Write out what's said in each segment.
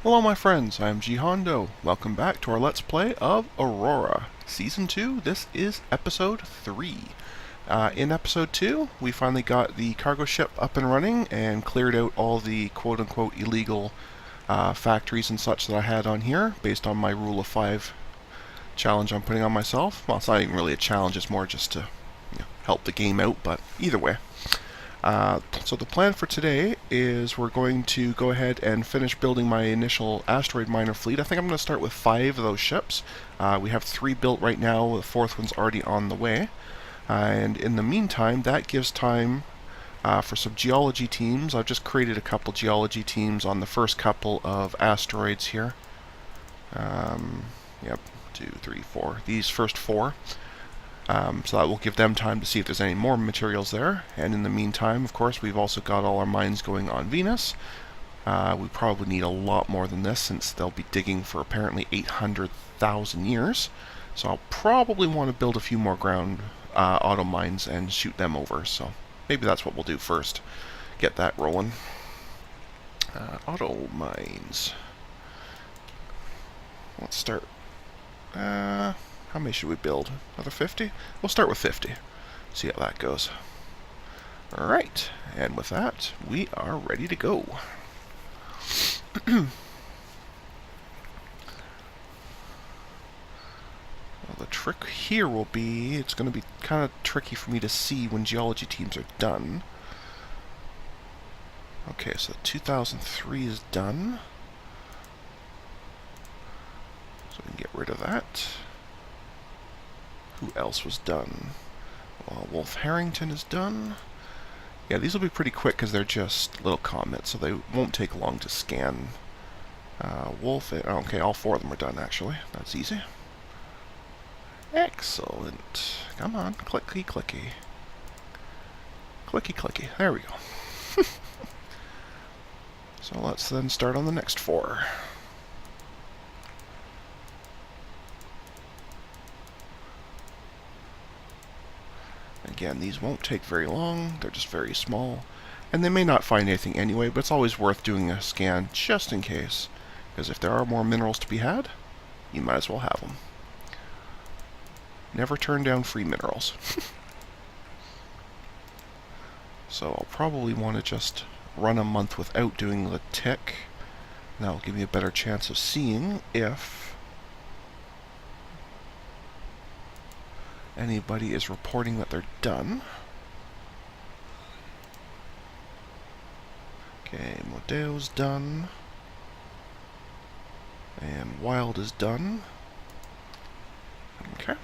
Hello my friends, I am G Hondo. Welcome back to our Let's Play of Aurora. Season 2, this is Episode 3. In Episode 2, we finally got the cargo ship up and running and cleared out all the quote-unquote illegal factories and such that I had on here, based on my Rule of 5 challenge I'm putting on myself. Well, it's not even really a challenge, it's more just to help the game out, but either way. So the plan for today is we're going to go ahead and finish building my initial asteroid miner fleet. I think I'm going to start with 5 of those ships. We have 3 built right now, the 4th one's already on the way. And in the meantime, that gives time for some geology teams. I've just created a couple geology teams on the first couple of asteroids here. Yep, 2, 3, 4. These first 4. So that will give them time to see if there's any more materials there. And in the meantime, of course, we've also got all our mines going on Venus. We probably need a lot more than this, since they'll be digging for apparently 800,000 years. So I'll probably want to build a few more ground auto mines and shoot them over. So maybe that's what we'll do first. Get that rolling. Auto mines. Let's start. How many should we build? Another 50? We'll start with 50. See how that goes. Alright, and with that, we are ready to go. Well, the trick here will be, it's going to be kind of tricky for me to see when geology teams are done. Okay, so 2003 is done. So we can get rid of that. Who else was done? Well, Wolf Harrington is done. Yeah, these will be pretty quick because they're just little comments, so they won't take long to scan. Wolf, okay, all 4 of them are done actually. That's easy. Excellent. Come on, clicky, clicky. Clicky, clicky. There we go. So let's then start on the next 4. Again, these won't take very long, they're just very small, and they may not find anything anyway, but it's always worth doing a scan just in case, because if there are more minerals to be had, you might as well have them. Never turn down free minerals. So I'll probably want to just run a month without doing the tick. That'll give me a better chance of seeing if anybody is reporting that they're done. Okay, Modeo's done. And Wild is done. Okay.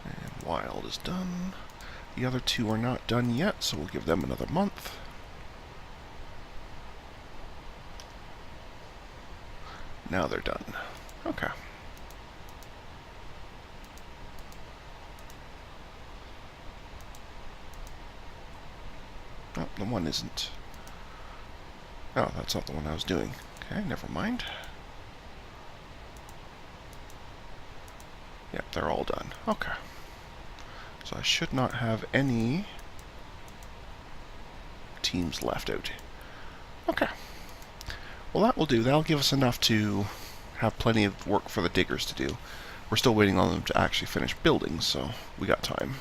And Wild is done. The other 2 are not done yet, so we'll give them another month. Now they're done. Okay. Oh, the one isn't. Oh, that's not the one I was doing. Okay, never mind. Yep, they're all done. Okay. So I should not have any teams left out. Okay. Well, that will do. That'll give us enough to have plenty of work for the diggers to do. We're still waiting on them to actually finish building, so we got time.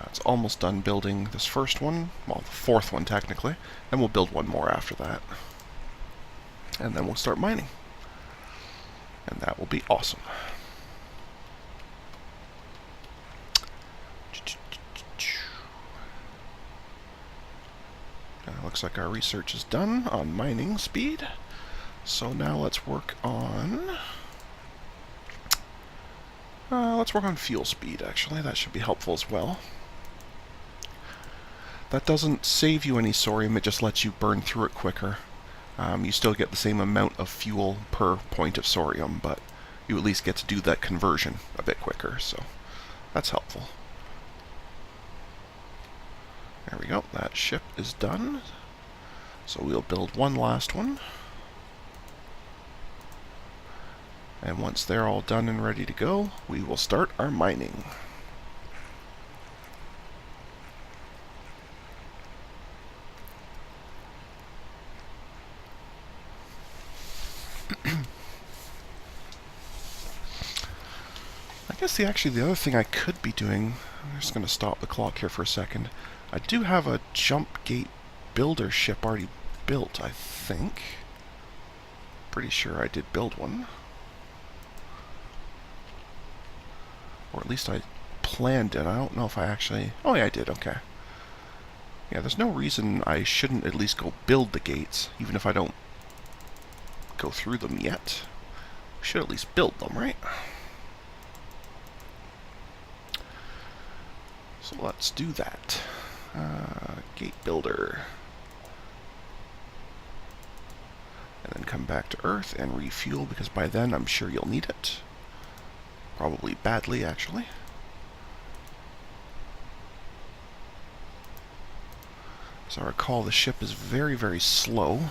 It's almost done building this first one, well, the 4th one technically, and we'll build one more after that. And then we'll start mining. And that will be awesome. Looks like our research is done on mining speed. So now let's work on fuel speed, actually. That should be helpful as well. That doesn't save you any Sorium, it just lets you burn through it quicker. You still get the same amount of fuel per point of Sorium, but you at least get to do that conversion a bit quicker, so that's helpful. There we go, that ship is done. So we'll build one last one. And once they're all done and ready to go, we will start our mining. guess actually the other thing I could be doing, I'm just going to stop the clock here for a second. I do have a jump gate builder ship already built, I think. Pretty sure I did build one. Or at least I planned it. I don't know if I actually... Oh yeah, I did, okay. Yeah, there's no reason I shouldn't at least go build the gates, even if I don't go through them yet. I should at least build them, right? So let's do that. Gate builder. And then come back to Earth and refuel, because by then I'm sure you'll need it. Probably badly, actually. As I recall, the ship is very, very slow.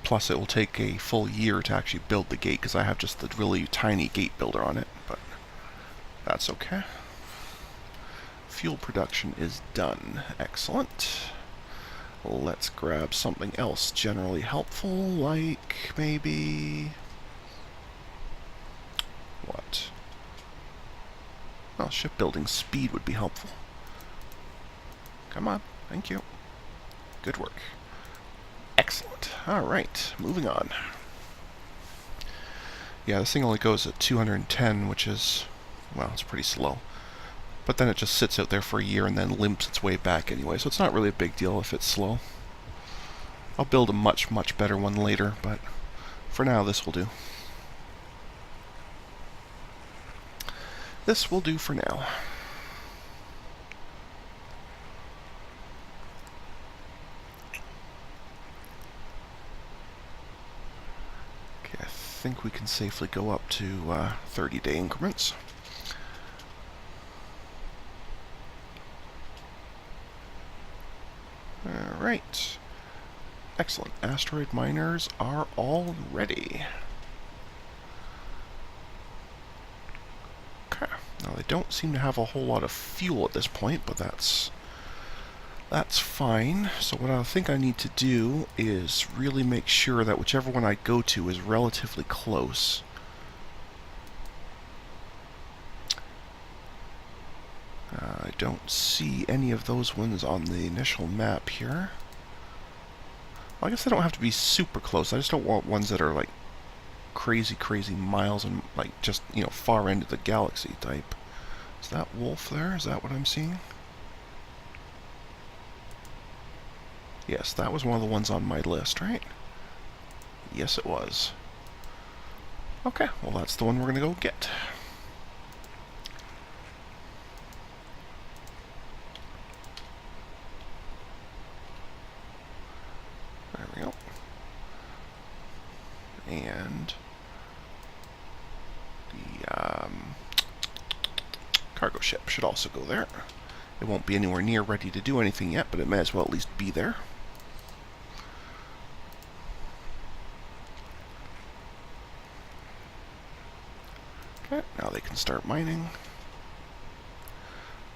Plus, it will take a full year to actually build the gate, because I have just the really tiny gate builder on it, but that's okay. Fuel production is done. Excellent. Let's grab something else generally helpful, like maybe... What? Well, shipbuilding speed would be helpful. Come on. Thank you. Good work. Excellent. Alright, moving on. Yeah, this thing only goes at 210, which is, well, it's pretty slow. But then it just sits out there for a year and then limps its way back anyway, so it's not really a big deal if it's slow. I'll build a much, much better one later, but for now this will do. This will do for now. Okay, I think we can safely go up to 30-day increments. Alright. Excellent. Asteroid miners are all ready. Okay. Now they don't seem to have a whole lot of fuel at this point, but that's fine. So what I think I need to do is really make sure that whichever one I go to is relatively close. I don't see any of those ones on the initial map here. Well, I guess they don't have to be super close. I just don't want ones that are like crazy, crazy miles and like just, you know, far end of the galaxy type. Is that Wolf there? Is that what I'm seeing? Yes, that was one of the ones on my list, right? Yes, it was. Okay, well that's the one we're gonna go get. There we go. And the cargo ship should also go there. It won't be anywhere near ready to do anything yet, but it may as well at least be there. Okay, now they can start mining.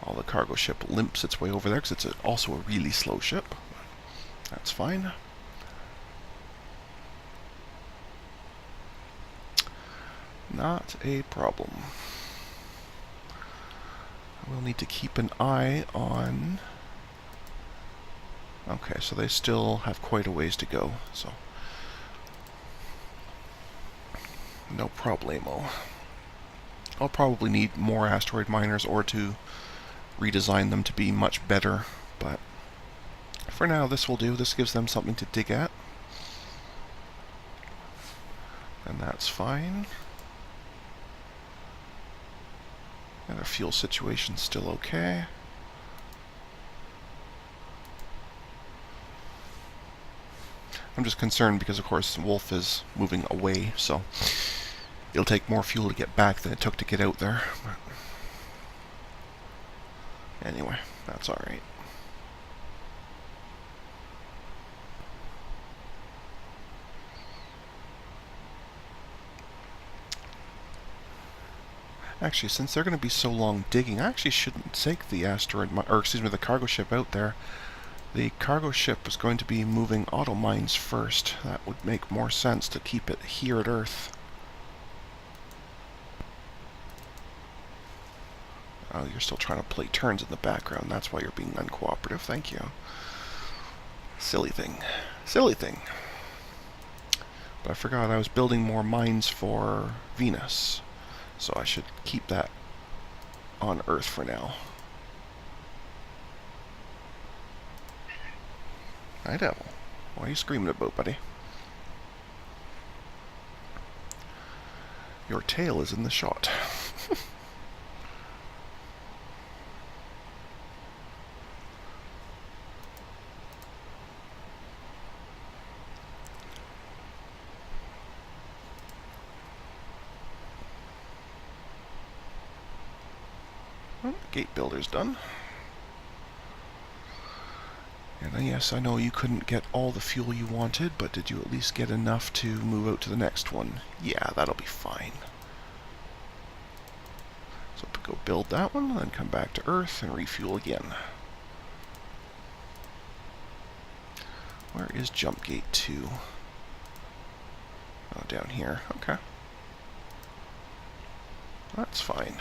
While the cargo ship limps its way over there, because it's also a really slow ship. That's fine. Not a problem. We'll need to keep an eye on... Okay, so they still have quite a ways to go, so... No problemo. I'll probably need more asteroid miners or to redesign them to be much better, but for now this will do. This gives them something to dig at. And that's fine. And our fuel situation's still okay. I'm just concerned because, of course, Wolf is moving away, so it'll take more fuel to get back than it took to get out there. But anyway, that's alright. Actually, since they're going to be so long digging, I actually shouldn't take the the cargo ship out there. The cargo ship is going to be moving auto mines first. That would make more sense to keep it here at Earth. Oh, you're still trying to play turns in the background. That's why you're being uncooperative. Thank you. Silly thing. Silly thing. But I forgot I was building more mines for Venus. So I should keep that on Earth for now. Hi, Devil. What are you screaming about, buddy? Your tail is in the shot. Well, gate builder's done. And yes, I know you couldn't get all the fuel you wanted, but did you at least get enough to move out to the next one? Yeah, that'll be fine. So go build that one, and then come back to Earth and refuel again. Where is jump gate 2? Oh, down here. Okay. That's fine.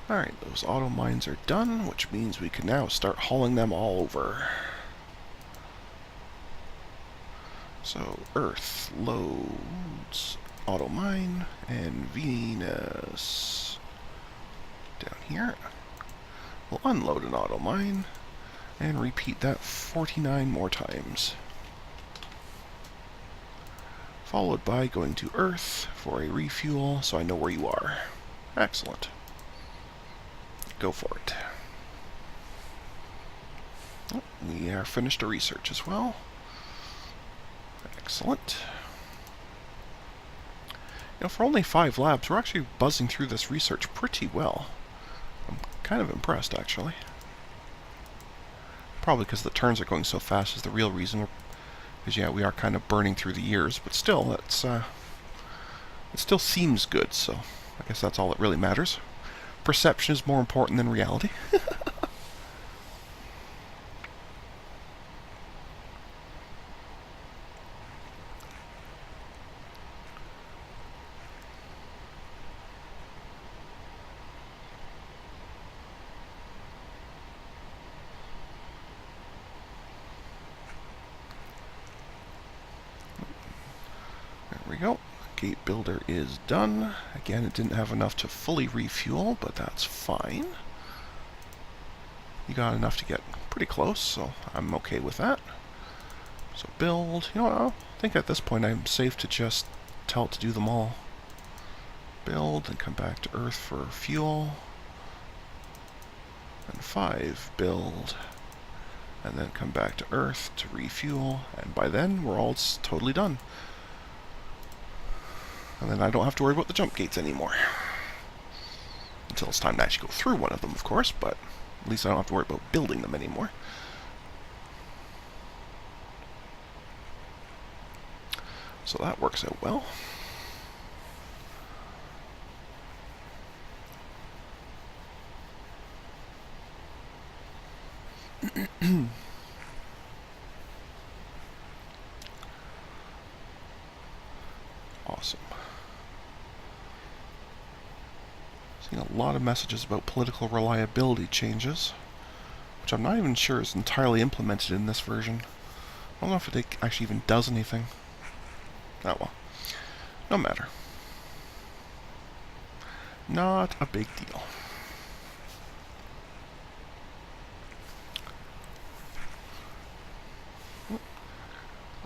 Alright, those auto mines are done, which means we can now start hauling them all over. So, Earth loads auto mine, and Venus down here. We'll unload an auto mine, and repeat that 49 more times. Followed by going to Earth for a refuel, so I know where you are. Excellent. Go for it. Oh, we are finished our research as well. Excellent. You know, for only 5 labs, we're actually buzzing through this research pretty well. I'm kind of impressed, actually. Probably because the turns are going so fast is the real reason. Because, yeah, we are kind of burning through the years, but still, it still seems good, so I guess that's all that really matters. Perception is more important than reality. There we go. Gate builder is done. Again, it didn't have enough to fully refuel, but that's fine. You got enough to get pretty close, so I'm okay with that. So build. You know what? I think at this point I'm safe to just tell it to do them all. Build, and come back to Earth for fuel. And 5, build. And then come back to Earth to refuel. And by then, we're all totally done. And then I don't have to worry about the jump gates anymore. Until it's time to actually go through one of them, of course, but at least I don't have to worry about building them anymore. So that works out well. Awesome. Seeing a lot of messages about political reliability changes, which I'm not even sure is entirely implemented in this version. I don't know if it actually even does anything. Oh well. No matter. Not a big deal.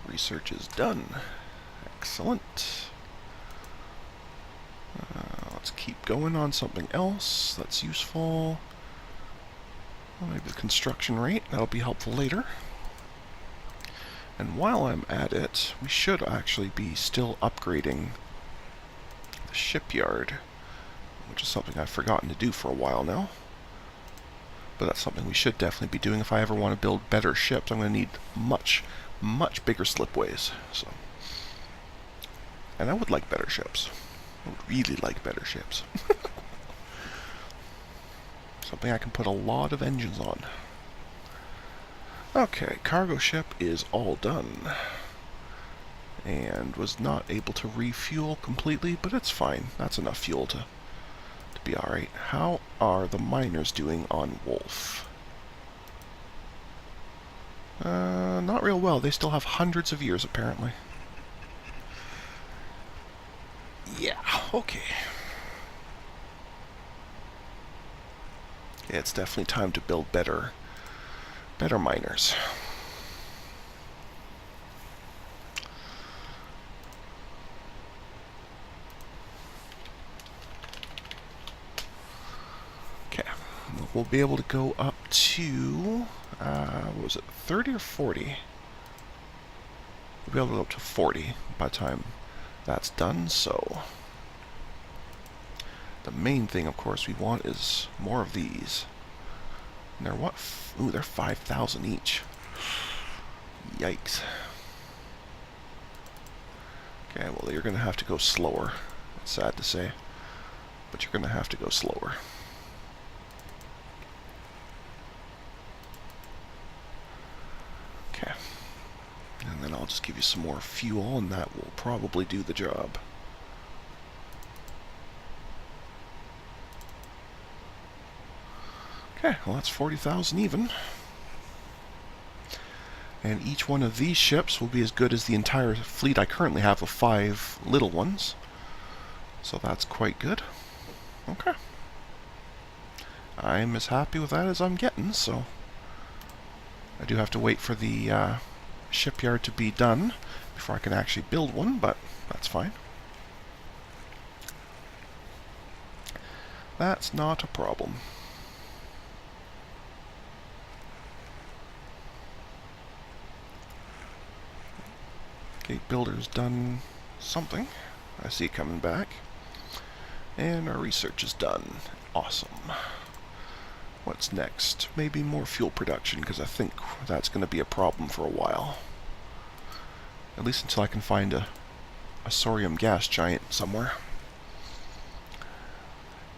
Research is done. Excellent. Let's keep going on something else that's useful. Well, maybe the construction rate. That'll be helpful later. And while I'm at it, we should actually be still upgrading the shipyard, which is something I've forgotten to do for a while now. But that's something we should definitely be doing if I ever want to build better ships. I'm going to need much bigger slipways. So, and I would like better ships. I would really like better ships. Something I can put a lot of engines on. Okay, cargo ship is all done. and was not able to refuel completely, but it's fine. That's enough fuel to be alright. How are the miners doing on Wolf? Not real well. They still have hundreds of years, apparently. Yeah, okay. Yeah, it's definitely time to build better miners. Okay, we'll be able to go up to, what was it, 30 or 40? We'll be able to go up to 40 by the time that's done, so the main thing, of course, we want is more of these. And they're what? Ooh, they're 5,000 each. Yikes. Okay, well, you're going to have to go slower. It's sad to say, but you're going to have to go slower. Okay. And then I'll just give you some more fuel, and that will probably do the job. Okay, well that's 40,000 even. And each one of these ships will be as good as the entire fleet I currently have of 5 little ones. So that's quite good. Okay. I'm as happy with that as I'm getting, so I do have to wait for the shipyard to be done before I can actually build one, but that's fine. That's not a problem. Gate builder's done something. I see it coming back. And our research is done. Awesome. What's next? Maybe more fuel production, because I think that's going to be a problem for a while. At least until I can find a Sorium Gas Giant somewhere.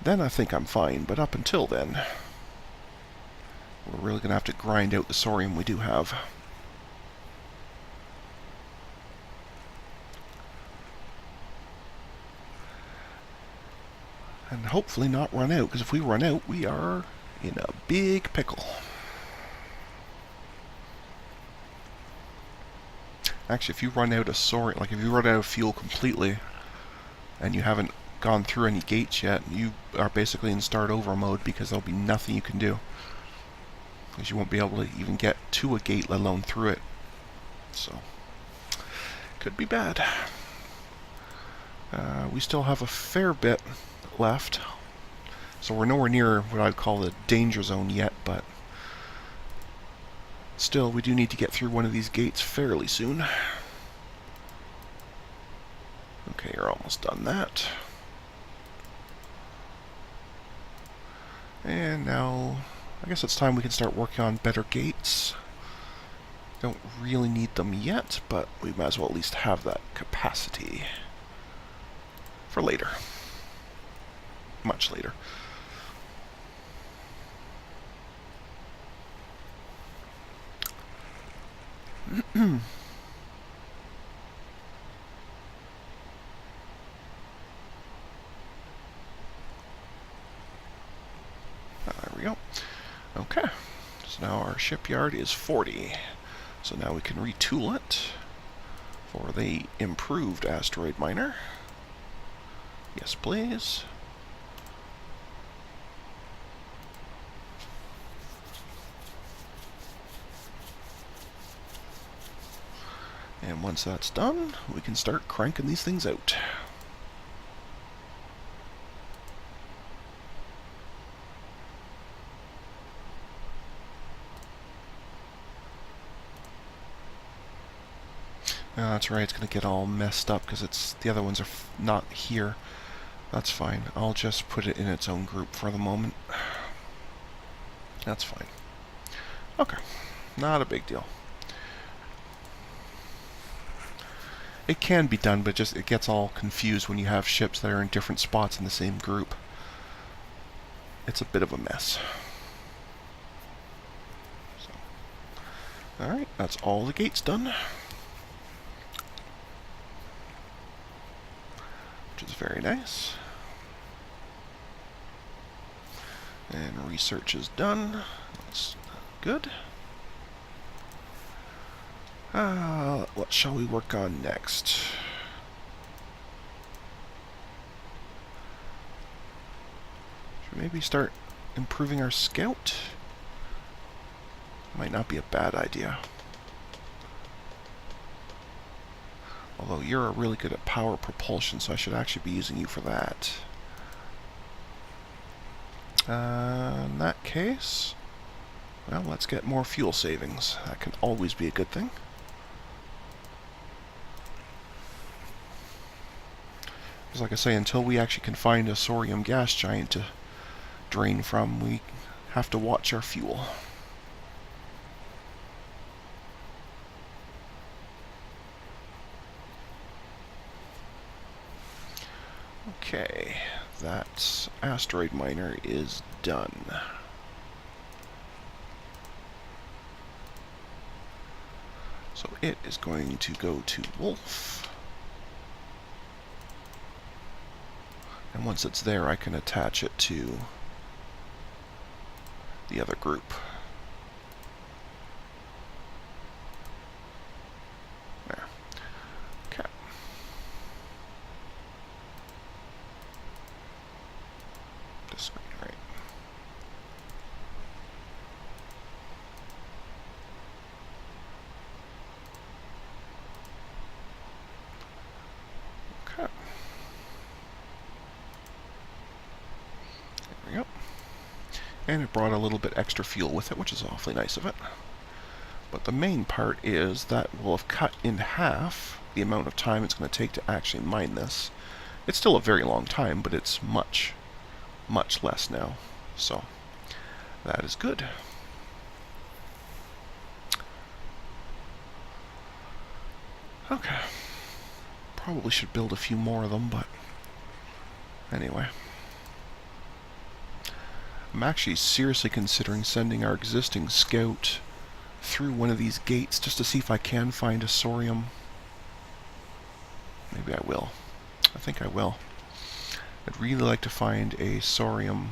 Then I think I'm fine, but up until then, we're really going to have to grind out the Sorium we do have. And hopefully not run out, because if we run out, we are in a big pickle. Actually, if you run out of Sorium, like if you run out of fuel completely, and you haven't gone through any gates yet, you are basically in start over mode, because there'll be nothing you can do. Because you won't be able to even get to a gate, let alone through it. So, could be bad. We still have a fair bit left, so we're nowhere near what I'd call the danger zone yet, but still, we do need to get through one of these gates fairly soon. Okay, you're almost done that. And now, I guess it's time we can start working on better gates. Don't really need them yet, but we might as well at least have that capacity for later. Much later. There we go. Okay, so now our shipyard is 40. So now we can retool it for the improved asteroid miner. Yes, please. And once that's done, we can start cranking these things out. That's right, it's going to get all messed up because the other ones are not here. That's fine. I'll just put it in its own group for the moment. That's fine. Okay, not a big deal. It can be done, but it gets all confused when you have ships that are in different spots in the same group. It's a bit of a mess. So, alright, that's all the gates done. which is very nice. And research is done. That's good. What shall we work on next? Should we maybe start improving our scout? Might not be a bad idea. Although you're really good at power propulsion, so I should actually be using you for that. In that case, well, let's get more fuel savings. That can always be a good thing. Because like I say, until we actually can find a Sorium Gas Giant to drain from, we have to watch our fuel. Okay, that asteroid miner is done. So it is going to go to Wolf. And once it's there, I can attach it to the other group. There. Okay. This way, right. Okay. There we go. And it brought a little bit extra fuel with it, which is awfully nice of it. But the main part is that we'll have cut in half the amount of time it's going to take to actually mine this. It's still a very long time, but it's much, much less now. So, that is good. Okay. Probably should build a few more of them, but anyway. I'm actually seriously considering sending our existing scout through one of these gates just to see if I can find a Sorium. Maybe I will. I think I will. I'd really like to find a Sorium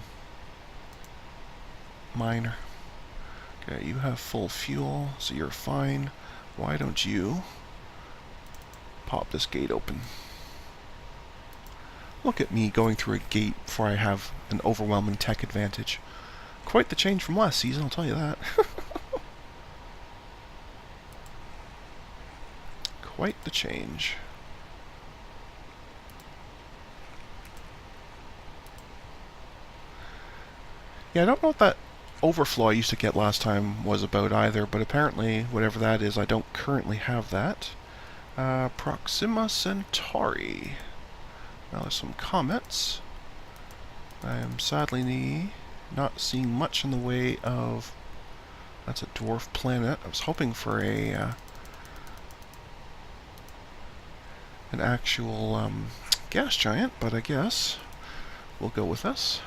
miner. Okay, you have full fuel, so you're fine. Why don't you pop this gate open? Look at me going through a gate before I have an overwhelming tech advantage. Quite the change from last season, I'll tell you that. Quite the change. Yeah, I don't know what that overflow I used to get last time was about either, but apparently, whatever that is, I don't currently have that. Proxima Centauri. Now there's some comets. I am sadly not seeing much in the way of... That's a dwarf planet. I was hoping for a an actual gas giant, but I guess we'll go with this.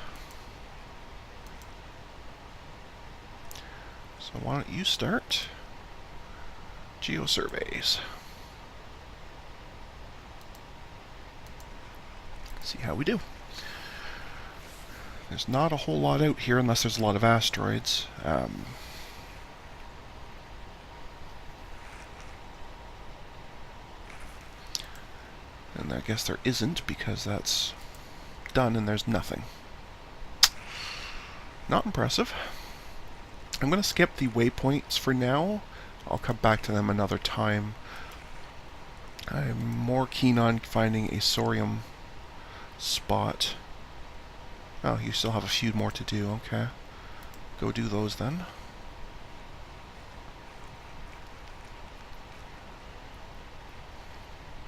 So why don't you start geosurveys? See how we do. There's not a whole lot out here unless there's a lot of asteroids. And I guess there isn't because that's done and there's nothing. Not impressive. I'm going to skip the waypoints for now. I'll come back to them another time. I'm more keen on finding a Sorium spot. Oh, you still have a few more to do, okay. Go do those then.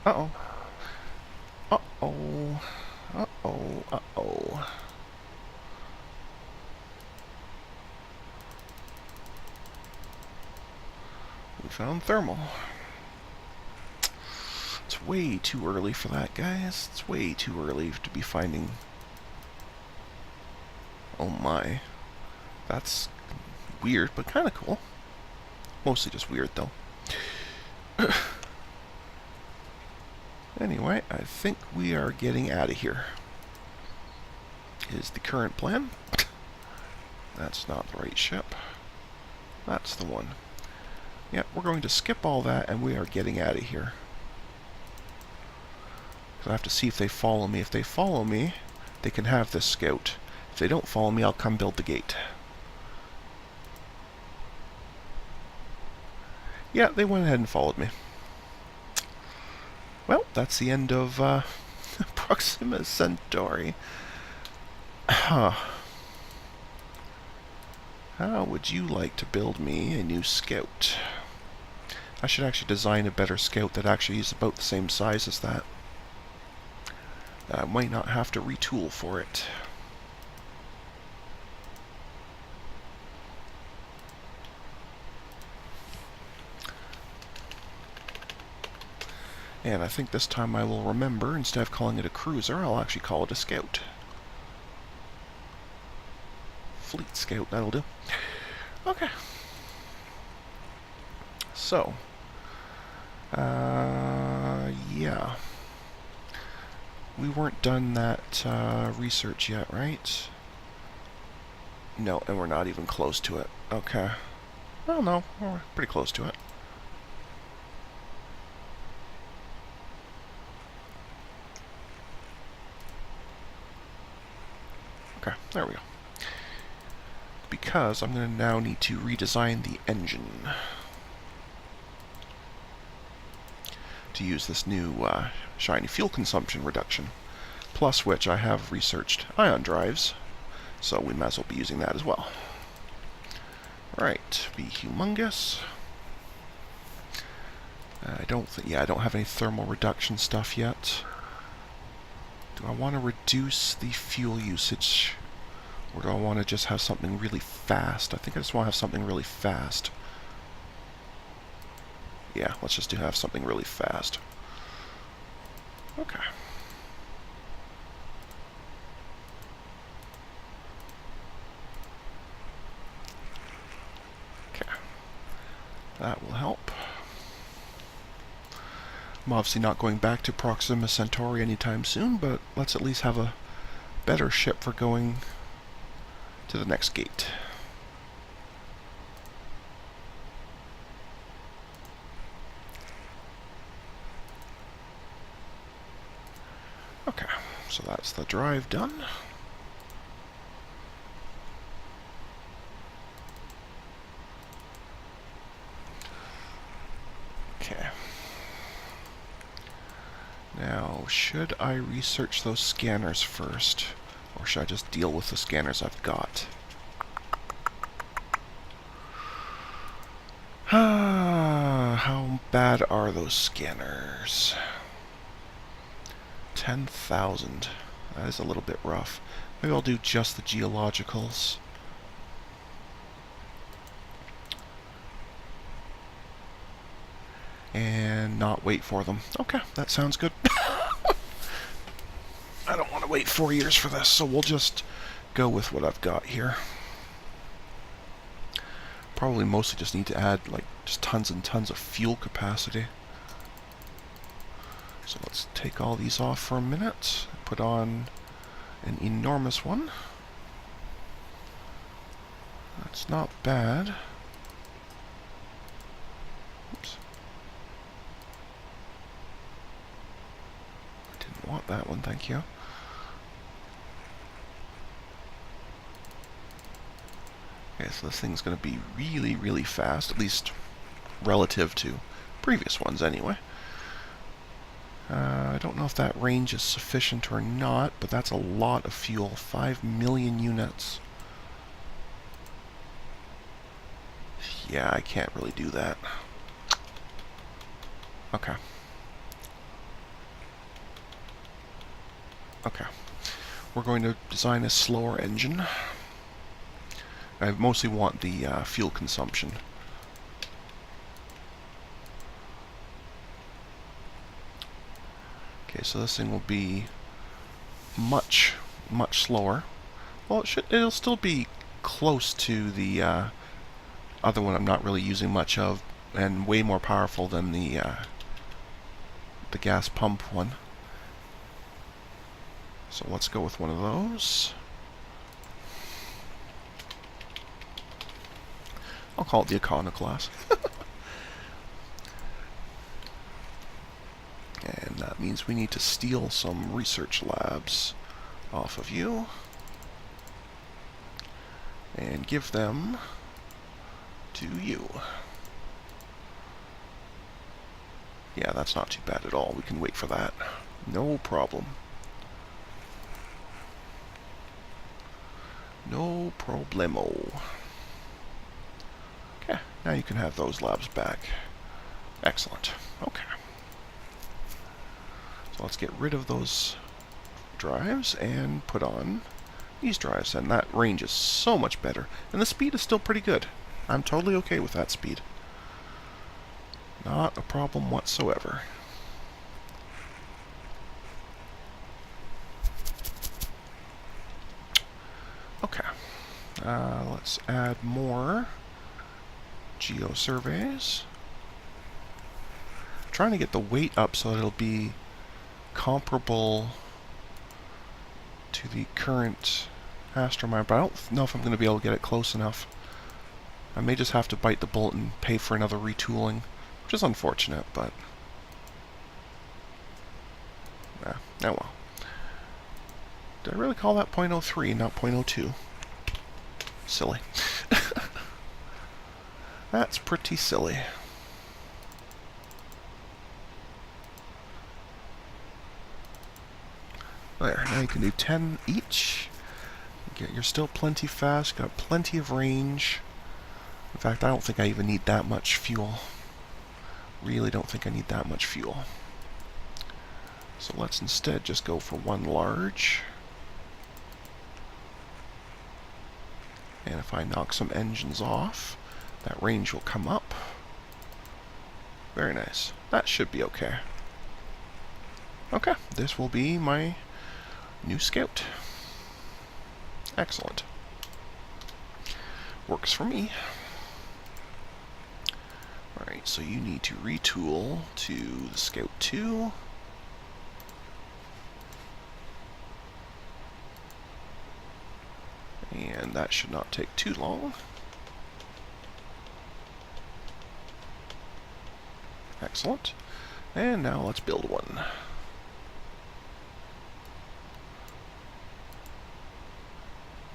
Uh-oh. Uh-oh. Uh-oh. Uh-oh. We found thermal. It's way too early for that, guys. It's way too early to be finding... Oh my. That's weird, but kind of cool. Mostly just weird, though. Anyway, I think we are getting out of here. Is the current plan. That's not the right ship. That's the one. Yeah, we're going to skip all that and we are getting out of here. I have to see if they follow me. If they follow me, they can have this scout. If they don't follow me, I'll come build the gate. Yeah, they went ahead and followed me. Well, that's the end of Proxima Centauri. Huh. How would you like to build me a new scout? I should actually design a better scout that actually is about the same size as that. I might not have to retool for it. And I think this time I will remember, instead of calling it a cruiser, I'll actually call it a scout. Fleet scout, that'll do. Okay. So, yeah. We weren't done that research yet, right? No, and we're not even close to it. Okay. Well, no, we're pretty close to it. Okay, there we go. Because I'm going to now need to redesign the engine to use this new shiny fuel consumption reduction, plus which I have researched ion drives, so we might as well be using that as well. Right, be humongous. I don't have any thermal reduction stuff yet. Do I want to reduce the fuel usage, or do I want to just have something really fast? I think I just want to have something really fast. Yeah, let's just have something really fast. Okay. Okay. That will help. I'm obviously not going back to Proxima Centauri anytime soon, but let's at least have a better ship for going to the next gate. Okay, so that's the drive done. Okay. Now, should I research those scanners first, or should I just deal with the scanners I've got? How bad are those scanners? 10,000. That is a little bit rough. Maybe I'll do just the geologicals. And not wait for them. Okay, that sounds good. I don't want to wait 4 years for this, so we'll just go with what I've got here. Probably mostly just need to add like just tons and tons of fuel capacity. So let's take all these off for a minute. Put on an enormous one. That's not bad. Oops. I didn't want that one, thank you. Okay, so this thing's going to be really, really fast, at least relative to previous ones anyway. I don't know if that range is sufficient or not, but that's a lot of fuel. 5 million units. Yeah, I can't really do that. Okay. Okay. We're going to design a slower engine. I mostly want the fuel consumption. Okay, so this thing will be much slower. Well, it'll still be close to the other one I'm not really using much of, and way more powerful than the the gas pump one. So let's go with one of those. I'll call it the Iconoclast. And that means we need to steal some research labs off of you and give them to you. Yeah, that's not too bad at all. We can wait for that. No problem. No problemo. Okay, now you can have those labs back. Excellent. Okay. So let's get rid of those drives and put on these drives, and that range is so much better. And the speed is still pretty good. I'm totally okay with that speed. Not a problem whatsoever. Okay. Let's add more geosurveys. Trying to get the weight up so that it'll be comparable to the current astromine, but I don't know if I'm going to be able to get it close enough. I may just have to bite the bullet and pay for another retooling, which is unfortunate, but oh well. Did I really call that 0.03, not 0.02? Silly. That's pretty silly. There, now you can do 10 each. You're still plenty fast, got plenty of range. In fact, I don't think I even need that much fuel. Really don't think I need that much fuel. So let's instead just go for one large. And if I knock some engines off, that range will come up. Very nice. That should be okay. Okay, this will be my new scout. Excellent. Works for me. Alright, so you need to retool to the Scout 2. And that should not take too long. Excellent. And now let's build one.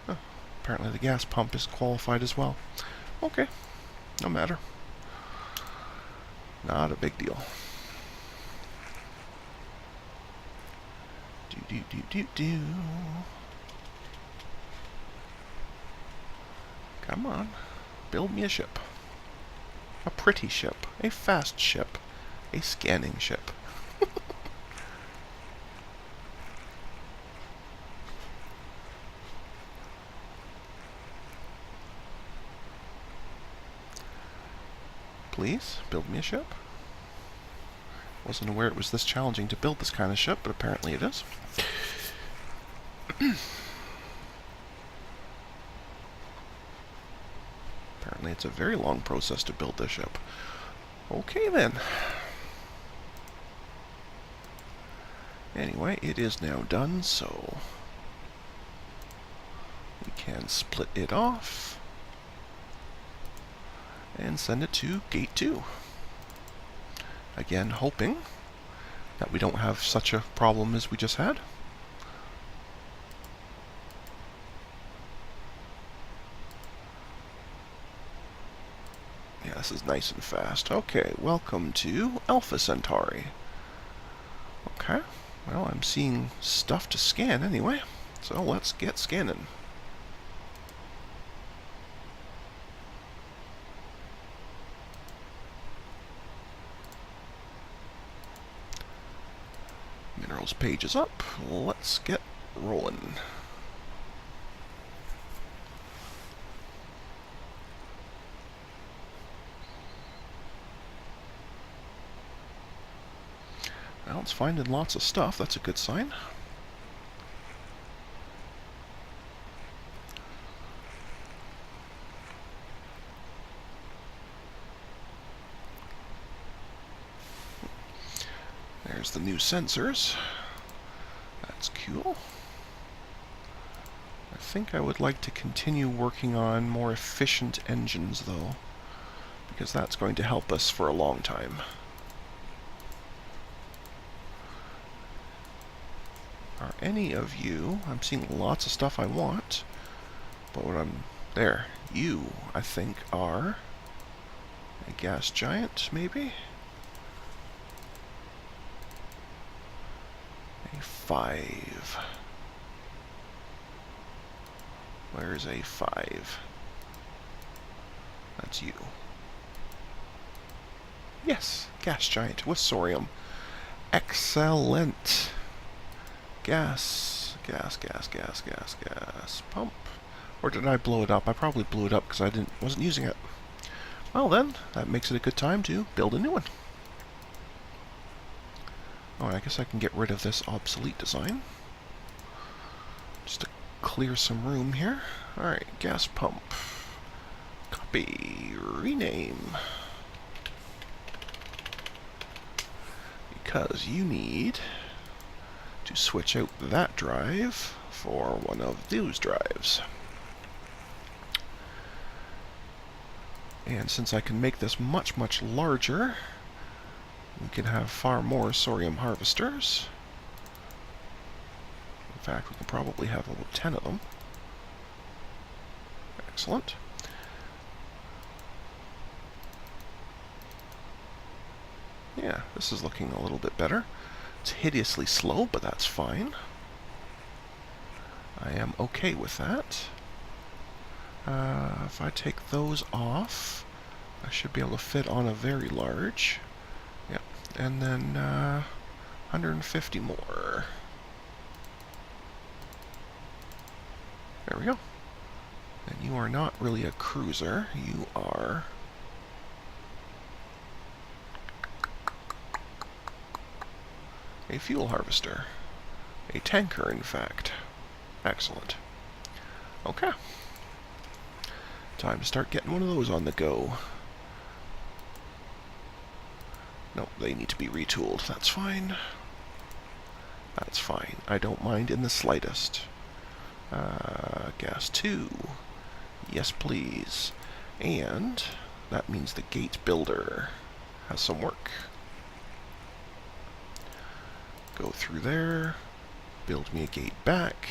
Oh, apparently the gas pump is qualified as well. Okay, no matter. Not a big deal. Do. Come on. Build me a ship. A pretty ship. A fast ship. A scanning ship. Please, build me a ship. Wasn't aware it was this challenging to build this kind of ship, but apparently it is. Apparently it's a very long process to build this ship. Okay then. Anyway, it is now done, so we can split it off and send it to Gate 2. Again, hoping that we don't have such a problem as we just had. Yeah, this is nice and fast. Okay, welcome to Alpha Centauri. Okay, well, I'm seeing stuff to scan anyway, so let's get scanning. Minerals page is up. Let's get rolling. Well, it's finding lots of stuff. That's a good sign. There's the new sensors. That's cool. I think I would like to continue working on more efficient engines, though, because that's going to help us for a long time. Are any of you... I'm seeing lots of stuff I want, but what I'm... There. You, I think, are a gas giant, maybe? A 5. Where's a 5? That's you. Yes, gas giant with Sorium. Excellent. Gas pump. Or did I blow it up? I probably blew it up because I wasn't using it. Well then, that makes it a good time to build a new one. Oh, I guess I can get rid of this obsolete design. Just to clear some room here. Alright, gas pump. Copy. Rename. Because you need to switch out that drive for one of those drives. And since I can make this much, much larger, we can have far more Sorium harvesters. In fact, we can probably have about 10 of them. Excellent. Yeah, this is looking a little bit better. It's hideously slow, but that's fine. I am okay with that. If I take those off, I should be able to fit on a very large. Yep, and then 150 more. There we go. And you are not really a cruiser, you are... a fuel harvester. A tanker, in fact. Excellent. Okay. Time to start getting one of those on the go. Nope, they need to be retooled. That's fine. That's fine. I don't mind in the slightest. Gas 2. Yes, please. And that means the gate builder has some work. Go through there. Build me a gate back.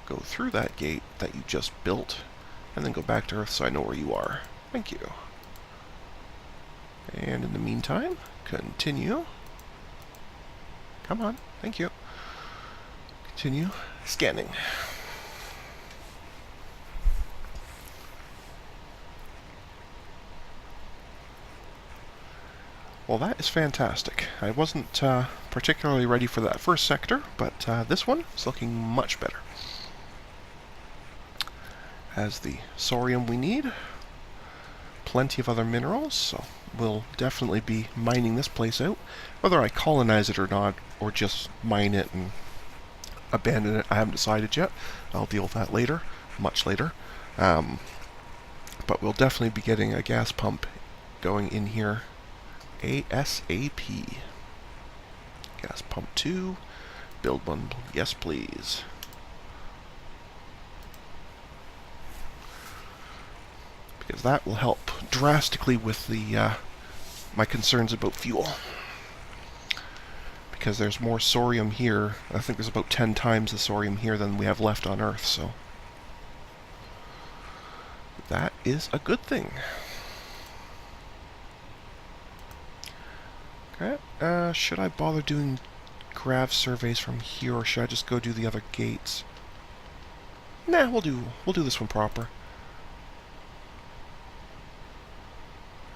Go through that gate that you just built. And then go back to Earth so I know where you are. Thank you. And in the meantime, continue. Come on. Thank you. Continue scanning. Well, that is fantastic. I wasn't particularly ready for that first sector, but this one is looking much better. Has the Sorium we need. Plenty of other minerals, so we'll definitely be mining this place out. Whether I colonize it or not, or just mine it and abandon it, I haven't decided yet. I'll deal with that later, much later. But we'll definitely be getting a gas pump going in here ASAP. Gas pump 2. Build one. Yes, please. Because that will help drastically with the my concerns about fuel. Because there's more Sorium here. I think there's about 10 times the Sorium here than we have left on Earth, so that is a good thing. Okay, should I bother doing grav surveys from here, or should I just go do the other gates? Nah, we'll do this one proper.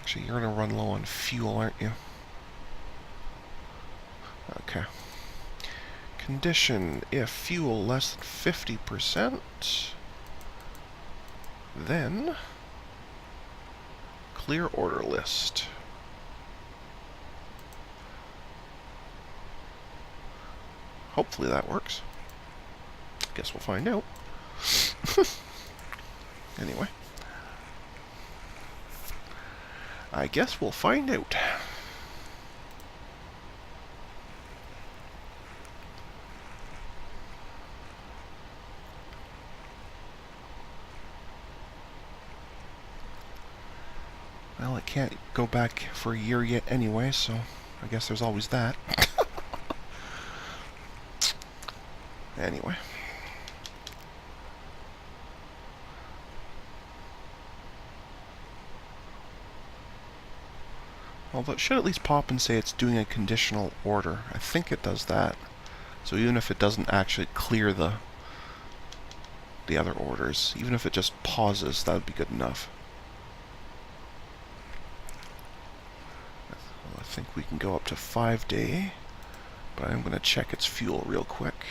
Actually, you're gonna run low on fuel, aren't you? Okay. Condition: if fuel less than 50%, then clear order list. Hopefully that works. Guess we'll find out. Anyway. I guess we'll find out. can't go back for a year yet anyway, so I guess there's always that. Anyway. Although it should at least pop and say it's doing a conditional order. I think it does that. So even if it doesn't actually clear the other orders, even if it just pauses, that would be good enough. Well, I think we can go up to 5-day, but I'm going to check its fuel real quick.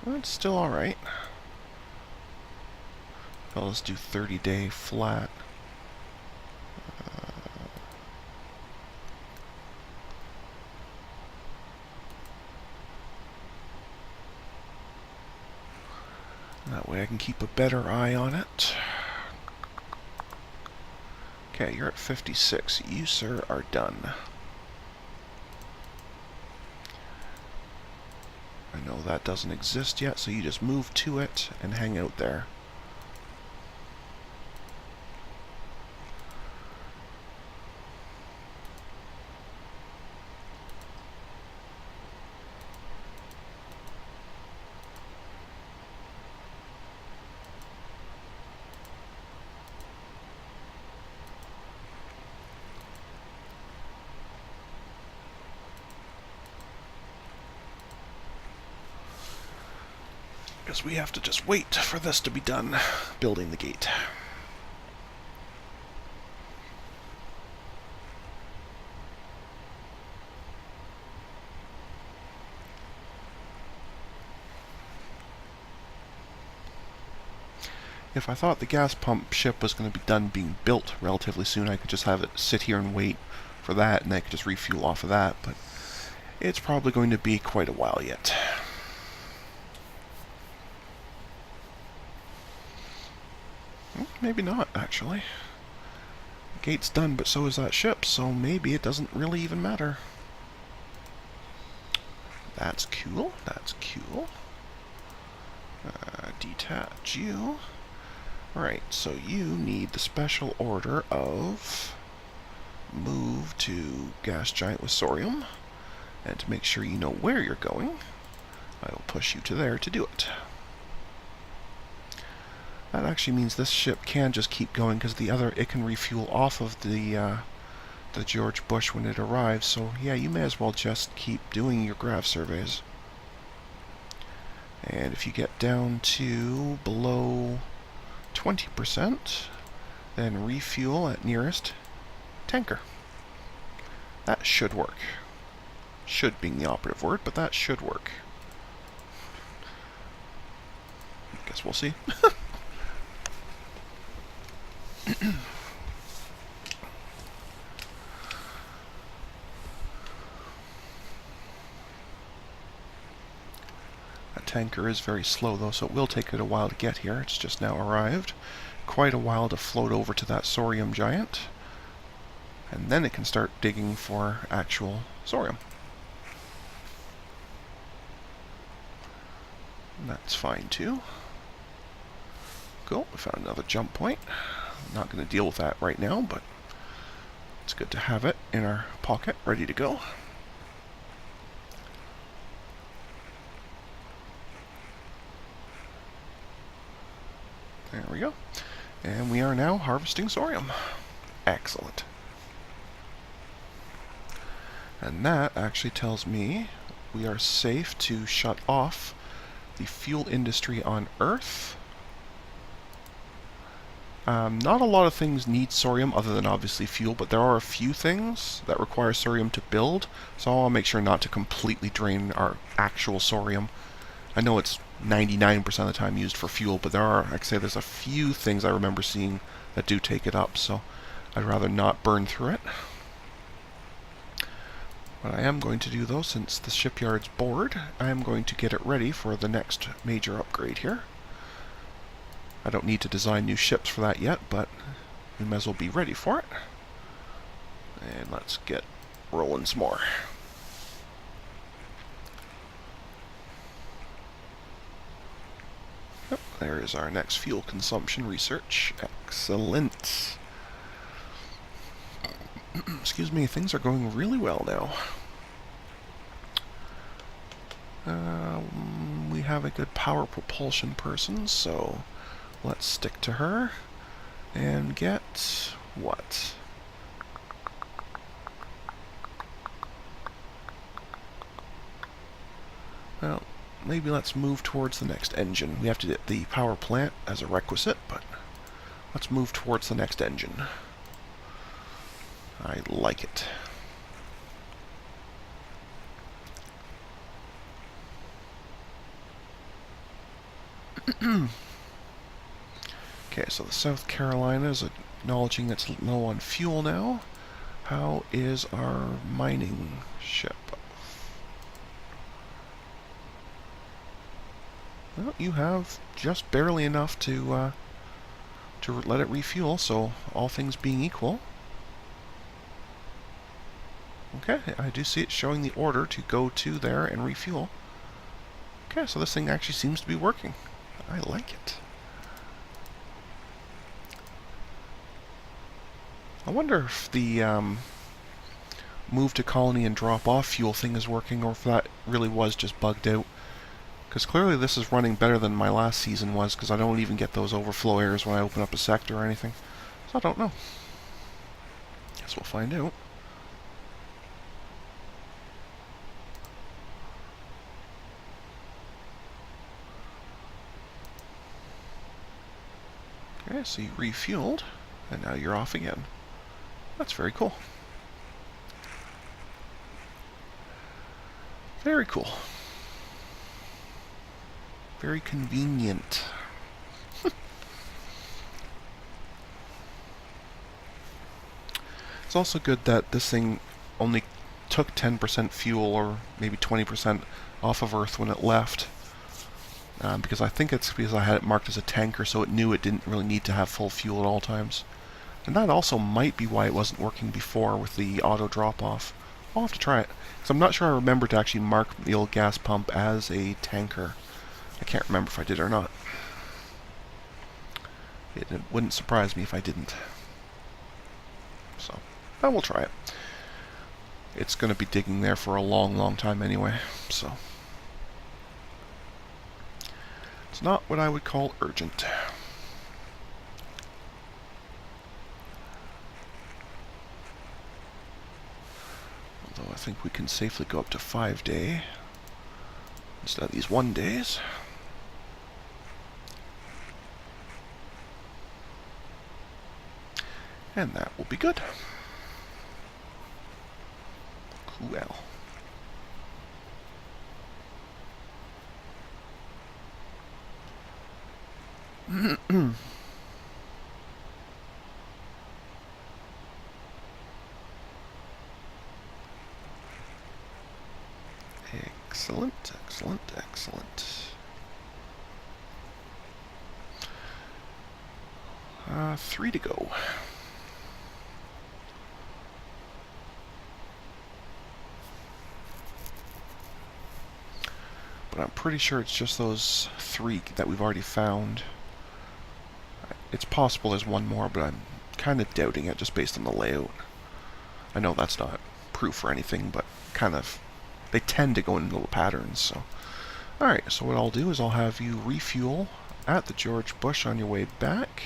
Well, it's still alright. Well, let's do 30-day flat. That way I can keep a better eye on it. Okay, you're at 56. You, sir, are done. I know that doesn't exist yet, so you just move to it and hang out there. Because we have to just wait for this to be done, building the gate. If I thought the gas pump ship was going to be done being built relatively soon, I could just have it sit here and wait for that, and I could just refuel off of that, but it's probably going to be quite a while yet. Maybe not, actually. The gate's done, but so is that ship, so maybe it doesn't really even matter. That's cool, that's cool. Detach you. Right, so you need the special order of move to Gas Giant with Sorium, and to make sure you know where you're going, I will push you to there to do it. That actually means this ship can just keep going, because the other, it can refuel off of the George Bush when it arrives, so yeah, you may as well just keep doing your grav surveys. And if you get down to below 20%, then refuel at nearest tanker. That should work. Should being the operative word, but that should work. Guess we'll see. That tanker is very slow though, so it will take it a while to get here. It's just now arrived. Quite a while to float over to that Sorium Giant. And then it can start digging for actual Sorium. And that's fine too. Cool, we found another jump point. I'm not going to deal with that right now, but it's good to have it in our pocket, ready to go. There we go. And we are now harvesting Sorium. Excellent. And that actually tells me we are safe to shut off the fuel industry on Earth. Not a lot of things need Sorium other than obviously fuel, but there are a few things that require Sorium to build, so I'll make sure not to completely drain our actual Sorium. I know it's 99% of the time used for fuel, but there are, like I say, there's a few things I remember seeing that do take it up, so I'd rather not burn through it. What I am going to do though, since the shipyard's bored, I am going to get it ready for the next major upgrade here. I don't need to design new ships for that yet, but we might as well be ready for it. And let's get rolling some more. Yep, there is our next fuel consumption research. Excellent. Excuse me, things are going really well now. We have a good power propulsion person, so let's stick to her and get what? Well, maybe let's move towards the next engine. We have to get the power plant as a requisite, but let's move towards the next engine. I like it. Okay, so the South Carolina is acknowledging it's low on fuel now. How is our mining ship? Well, you have just barely enough to let it refuel, so all things being equal. Okay, I do see it showing the order to go to there and refuel. Okay, so this thing actually seems to be working. I like it. I wonder if the move to colony and drop off fuel thing is working, or if that really was just bugged out. Because clearly this is running better than my last season was, because I don't even get those overflow errors when I open up a sector or anything. So I don't know. Guess we'll find out. Okay, so you refueled, and now you're off again. That's very cool. Very cool. Very convenient. It's also good that this thing only took 10% fuel, or maybe 20% off of Earth when it left. Because I think it's because I had it marked as a tanker, so it knew it didn't really need to have full fuel at all times. And that also might be why it wasn't working before with the auto drop-off. I'll have to try it, because I'm not sure I remember to actually mark the old gas pump as a tanker. I can't remember if I did or not. It wouldn't surprise me if I didn't. So, I will try it. It's going to be digging there for a long, long time anyway, so... It's not what I would call urgent. Although I think we can safely go up to 5-day instead of these 1 days. And that will be good. Cool. Excellent, excellent, excellent. 3 to go. But I'm pretty sure it's just those 3 that we've already found. It's possible there's one more, but I'm kind of doubting it just based on the layout. I know that's not proof or anything, but kind of, they tend to go in little patterns, so. Alright, so what I'll do is I'll have you refuel at the George Bush on your way back,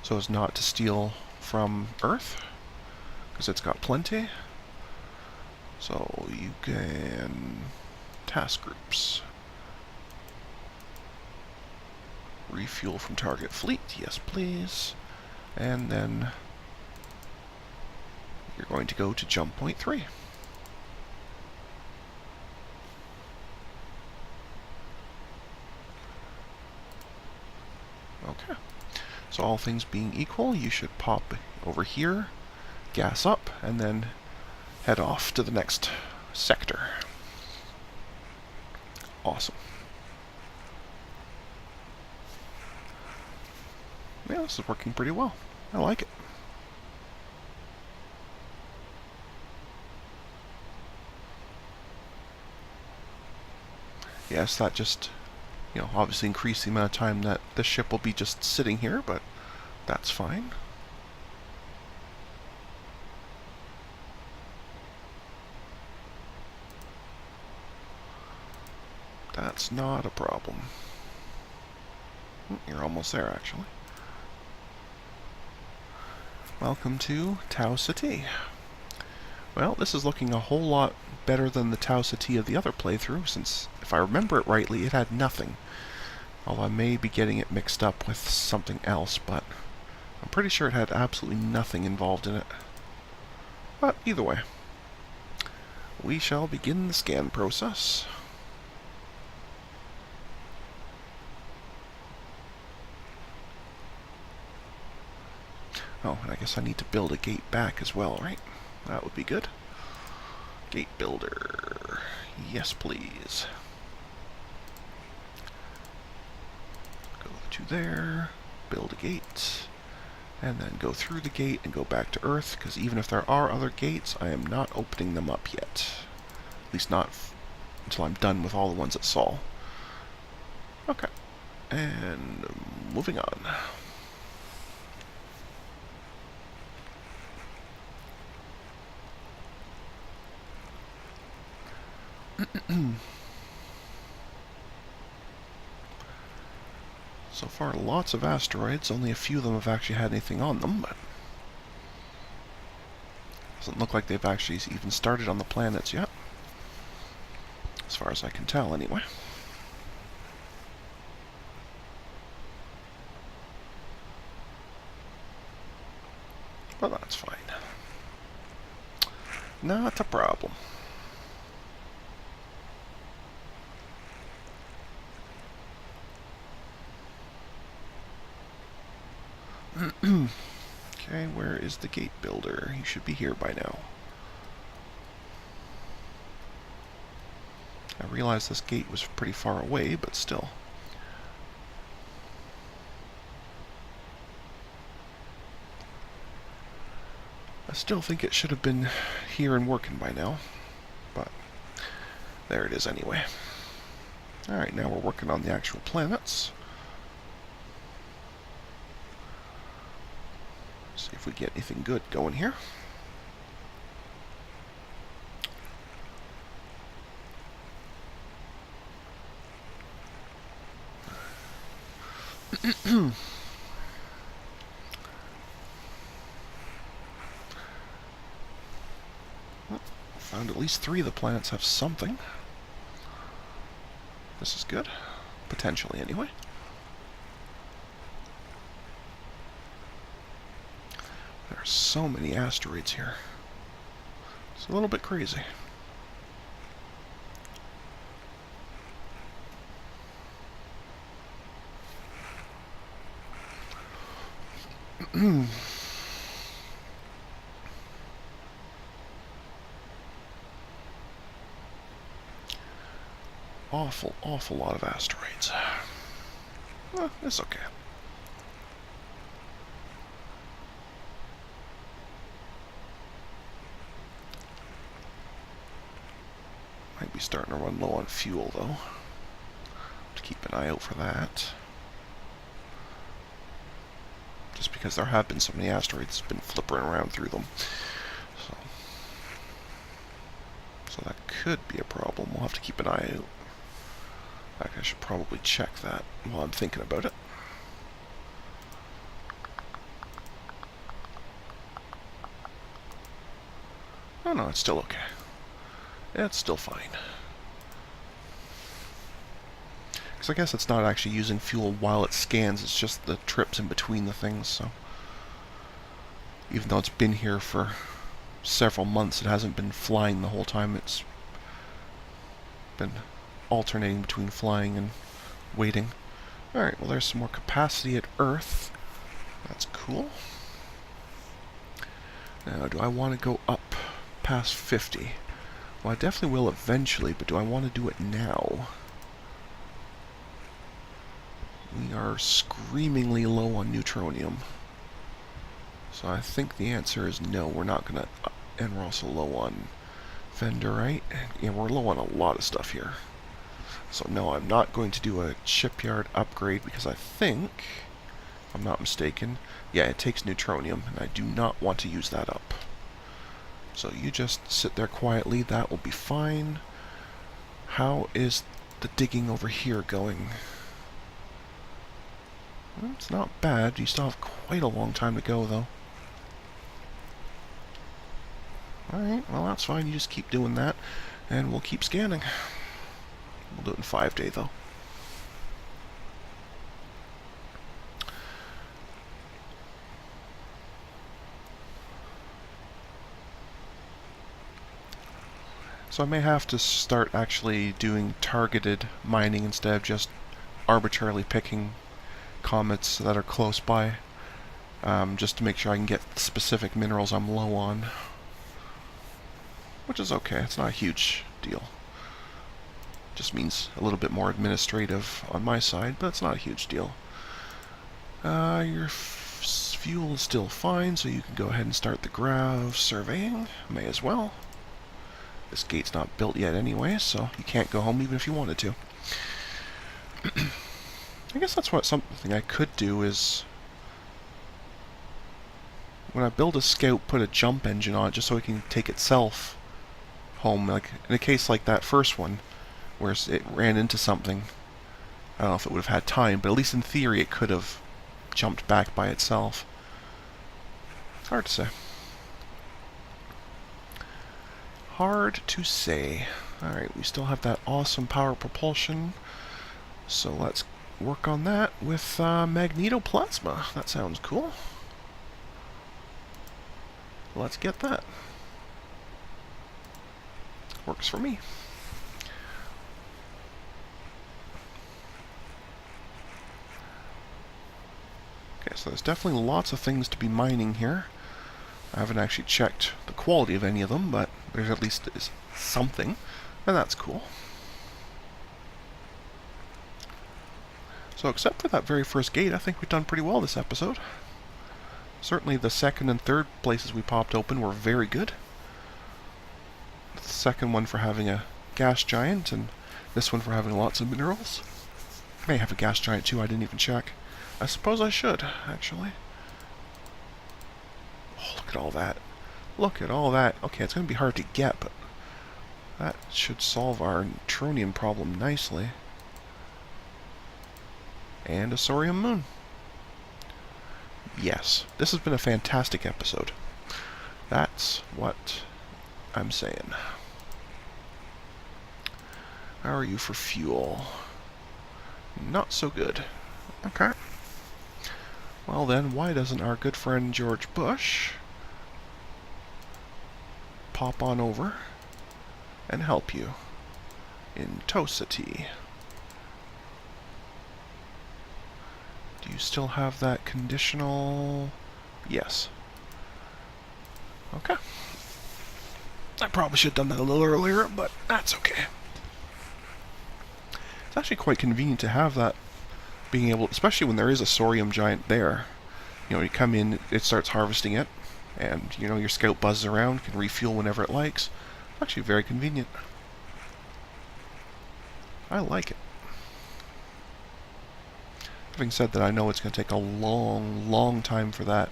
so as not to steal from Earth, because it's got plenty. So you can... task groups. Refuel from target fleet, yes please. And then you're going to go to jump point 3. Okay. So all things being equal, you should pop over here, gas up, and then head off to the next sector. Awesome. Yeah, this is working pretty well. I like it. Yes, that just, obviously increased the amount of time that the ship will be just sitting here, but that's fine. That's not a problem. You're almost there, actually. Welcome to Tau Ceti. Well, this is looking a whole lot better than the Tau Ceti of the other playthrough, since, if I remember it rightly, it had nothing. Although I may be getting it mixed up with something else, but I'm pretty sure it had absolutely nothing involved in it. But either way, we shall begin the scan process. Oh, and I guess I need to build a gate back as well, right? That would be good. Gate builder. Yes, please. Go to there, build a gate, and then go through the gate and go back to Earth, because even if there are other gates, I am not opening them up yet. At least not until I'm done with all the ones at Sol. Okay. And moving on. So far, lots of asteroids. Only a few of them have actually had anything on them, but doesn't look like they've actually even started on the planets yet. As far as I can tell, anyway. But that's fine. Not a problem. Okay, where is the gate builder? He should be here by now. I realized this gate was pretty far away, but still. I still think it should have been here and working by now, but there it is anyway. Alright, now we're working on the actual planets. See if we get anything good going here. Found at least 3 of the planets have something. This is good. Potentially, anyway. There are so many asteroids here. It's a little bit crazy. Awful lot of asteroids. Well, it's okay. Might be starting to run low on fuel, though. To keep an eye out for that. Just because there have been so many asteroids been flippering around through them. So that could be a problem. We'll have to keep an eye out. In fact, I should probably check that while I'm thinking about it. Oh no, it's still okay. It's still fine. Because I guess it's not actually using fuel while it scans, it's just the trips in between the things, so... Even though it's been here for several months, it hasn't been flying the whole time. It's been alternating between flying and waiting. Alright, well there's some more capacity at Earth. That's cool. Now, do I want to go up past 50? Well, I definitely will eventually, but do I want to do it now? We are screamingly low on Neutronium. So I think the answer is no, we're not going to... And we're also low on Vendorite. Yeah, we're low on a lot of stuff here. So no, I'm not going to do a shipyard upgrade because I think, if I'm not mistaken, yeah, it takes Neutronium, and I do not want to use that up. So you just sit there quietly, that will be fine. How is the digging over here going? Well, it's not bad. You still have quite a long time to go, though. Alright, well that's fine. You just keep doing that, and we'll keep scanning. We'll do it in 5-day, though. So I may have to start actually doing targeted mining instead of just arbitrarily picking comets that are close by, just to make sure I can get specific minerals I'm low on. Which is okay, it's not a huge deal. Just means a little bit more administrative on my side, but it's not a huge deal. Your fuel is still fine, so you can go ahead and start the grav surveying. May as well. This gate's not built yet anyway, so you can't go home even if you wanted to. I guess that's something I could do is, when I build a scout, put a jump engine on it just so it can take itself home. Like in a case like that first one, where it ran into something. I don't know if it would have had time, but at least in theory it could have jumped back by itself. It's hard to say. Hard to say. Alright, we still have that awesome power propulsion, so let's work on that with magnetoplasma. That sounds cool. Let's get that. Works for me. Okay, so there's definitely lots of things to be mining here. I haven't actually checked the quality of any of them, but there's at least something, and that's cool. So except for that very first gate, I think we've done pretty well this episode. Certainly the second and third places we popped open were very good. The second one for having a gas giant, and this one for having lots of minerals. May have a gas giant too, I didn't even check. I suppose I should, actually. Oh, look at all that. Look at all that. Okay, it's going to be hard to get, but that should solve our Neutronium problem nicely. And a Sorium moon. Yes, this has been a fantastic episode. That's what I'm saying. How are you for fuel? Not so good. Okay. Well then, why doesn't our good friend George Bush pop on over and help you in Tosity? Do you still have that conditional? Yes. Okay. I probably should have done that a little earlier, but that's okay. It's actually quite convenient to have that, being able, especially when there is a Sorium Giant there. You know, you come in, it starts harvesting it, and, you know, your scout buzzes around, can refuel whenever it likes. It's actually very convenient. I like it. Having said that, I know it's going to take a long, long time for that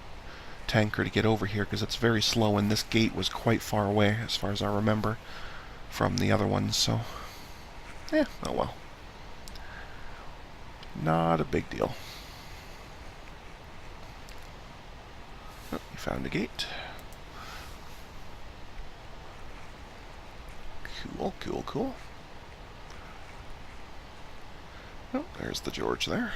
tanker to get over here, because it's very slow, and this gate was quite far away, as far as I remember, from the other ones, so... yeah, oh well. Not a big deal. Oh, you found a gate. Cool, cool, cool. Oh, there's the George there.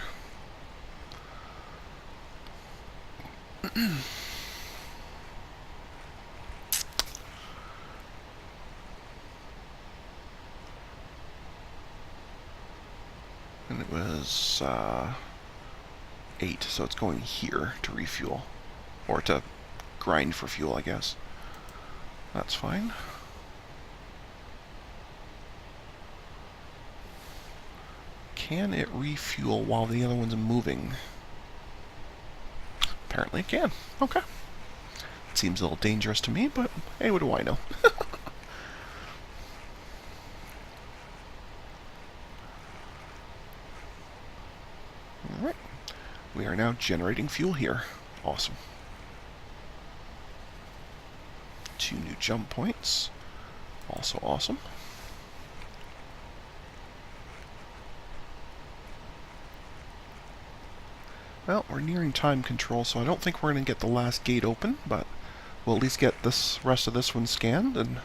And it was 8, so it's going here to refuel. Or to grind for fuel, I guess. That's fine. Can it refuel while the other one's moving? Apparently it can. Okay. It seems a little dangerous to me, but hey, what do I know? Alright. We are now generating fuel here. Awesome. 2 new jump points. Also awesome. Well, we're nearing time control, so I don't think we're going to get the last gate open, but we'll at least get this rest of this one scanned, and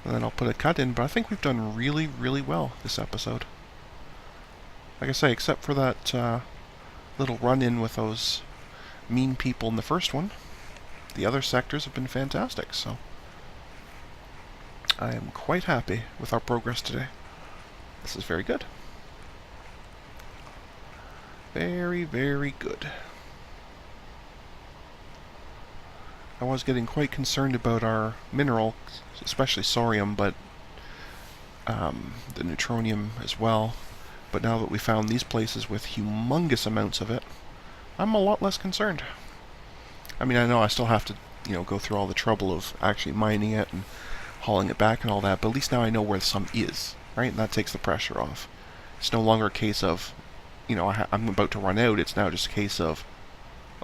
then I'll put a cut in. But I think we've done really, really well this episode. Like I say, except for that little run-in with those mean people in the first one, the other sectors have been fantastic, so I am quite happy with our progress today. This is very good. Very, very good. I was getting quite concerned about our mineral, especially Sorium, but the Neutronium as well. But now that we found these places with humongous amounts of it, I'm a lot less concerned. I mean, I know I still have to, go through all the trouble of actually mining it and hauling it back and all that, but at least now I know where some is, right? And that takes the pressure off. It's no longer a case of, I'm about to run out. It's now just a case of,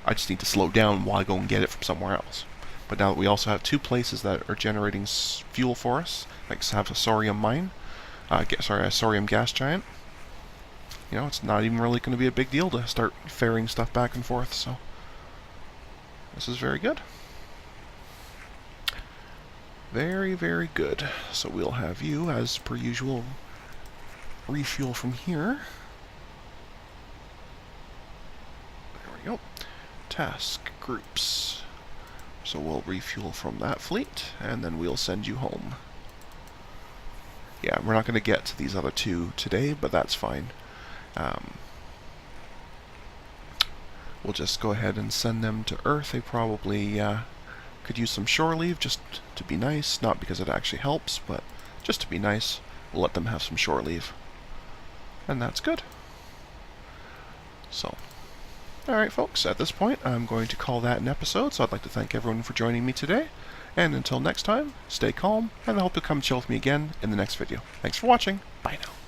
I just need to slow down while I go and get it from somewhere else. But now that we also have two places that are generating fuel for us, like have a Sorium mine, a Sorium Gas Giant, it's not even really going to be a big deal to start ferrying stuff back and forth, so this is very good. Very, very good. So we'll have you, as per usual, refuel from here. There we go. Task groups. So we'll refuel from that fleet, and then we'll send you home. Yeah, we're not going to get to these other two today, but that's fine. We'll just go ahead and send them to Earth. They probably could use some shore leave just to be nice. Not because it actually helps, but just to be nice. We'll let them have some shore leave. And that's good. So, alright folks, at this point I'm going to call that an episode, so I'd like to thank everyone for joining me today. And until next time, stay calm, and I hope you'll come chill with me again in the next video. Thanks for watching. Bye now.